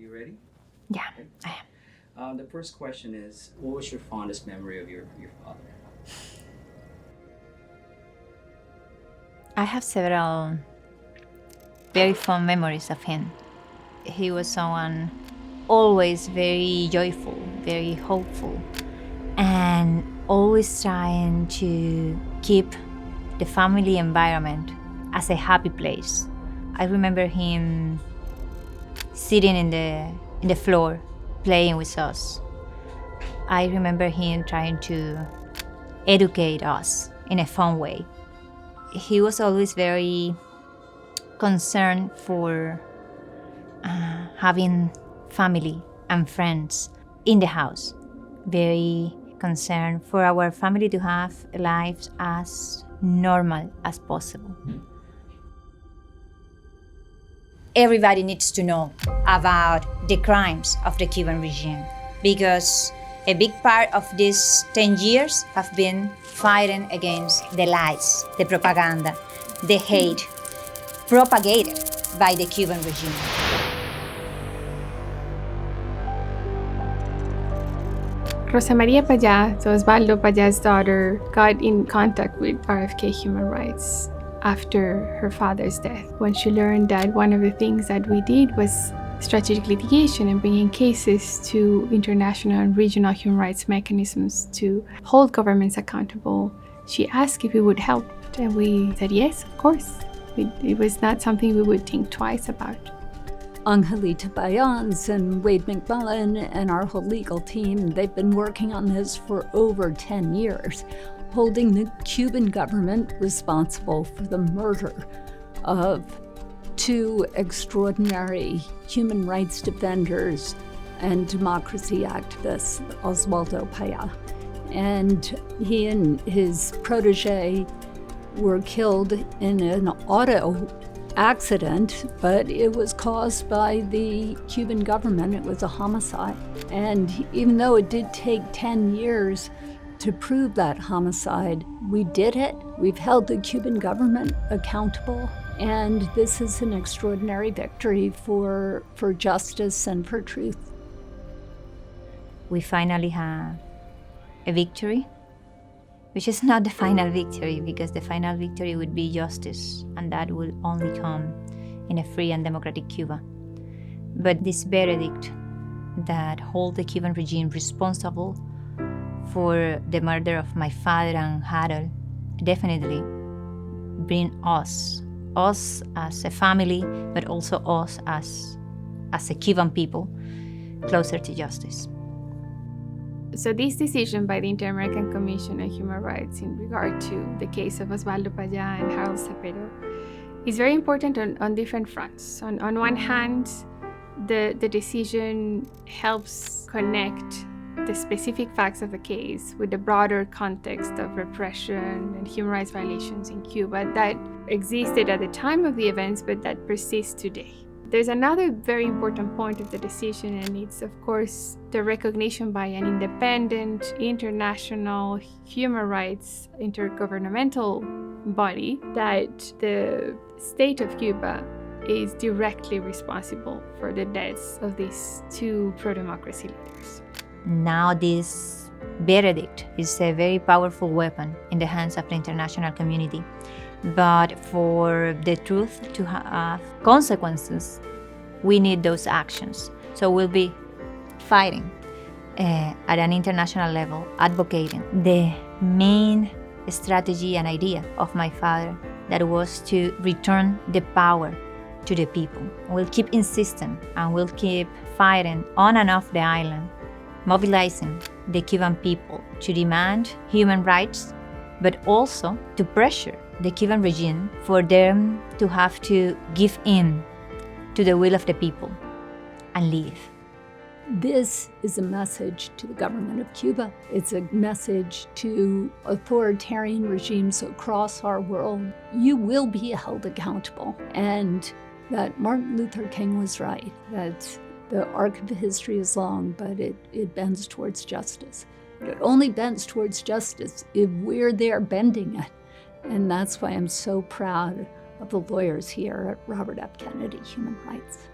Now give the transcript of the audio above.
you ready? Yeah, Okay. I am. The first question is, what was your fondest memory of your father? I have several very fond memories of him. He was someone always very joyful, very hopeful, and always trying to keep the family environment as a happy place. I remember him sitting in the floor playing with us. I remember him trying to educate us in a fun way. He was always very concerned for having family and friends in the house. Very concerned for our family to have lives as normal as possible. Everybody needs to know about the crimes of the Cuban regime because a big part of these 10 years have been fighting against the lies, the propaganda, the hate propagated by the Cuban regime. Rosa Maria Payá, so Oswaldo Payá's daughter, got in contact with RFK Human Rights after her father's death, when she learned that one of the things that we did was strategic litigation and bringing cases to international and regional human rights mechanisms to hold governments accountable. She asked if we would help, and we said yes, of course. It was not something we would think twice about. Angelita Bayans and Wade McMullen and our whole legal team, they've been working on this for over 10 years, holding the Cuban government responsible for the murder of two extraordinary human rights defenders and democracy activists, Oswaldo Payá. And he and his protege were killed in an auto accident, but it was caused by the Cuban government. It was a homicide. And even though it did take 10 years to prove that homicide, we did it. We've held the Cuban government accountable. And this is an extraordinary victory for justice and for truth. We finally have a victory, which is not the final victory, because the final victory would be justice, and that will only come in a free and democratic Cuba. But this verdict that holds the Cuban regime responsible for the murder of my father and Harold definitely bring us as a family, but also us as a Cuban people, closer to justice. So this decision by the Inter-American Commission on Human Rights in regard to the case of Oswaldo Payá and Harold Cepero is very important on different fronts. On one hand, the decision helps connect the specific facts of the case with the broader context of repression and human rights violations in Cuba that existed at the time of the events, but that persists today. There's another very important point of the decision, and it's, of course, the recognition by an independent, international human rights intergovernmental body that the state of Cuba is directly responsible for the deaths of these two pro-democracy leaders. Now this verdict is a very powerful weapon in the hands of the international community. But for the truth to have consequences, we need those actions. So we'll be fighting at an international level, advocating the main strategy and idea of my father, that was to return the power to the people. We'll keep insisting and we'll keep fighting on and off the island, mobilizing the Cuban people to demand human rights, but also to pressure the Cuban regime for them to have to give in to the will of the people and leave. This is a message to the government of Cuba. It's a message to authoritarian regimes across our world. You will be held accountable. And that Martin Luther King was right, that the arc of history is long, but it bends towards justice. But it only bends towards justice if we're there bending it. And that's why I'm so proud of the lawyers here at Robert F. Kennedy Human Rights.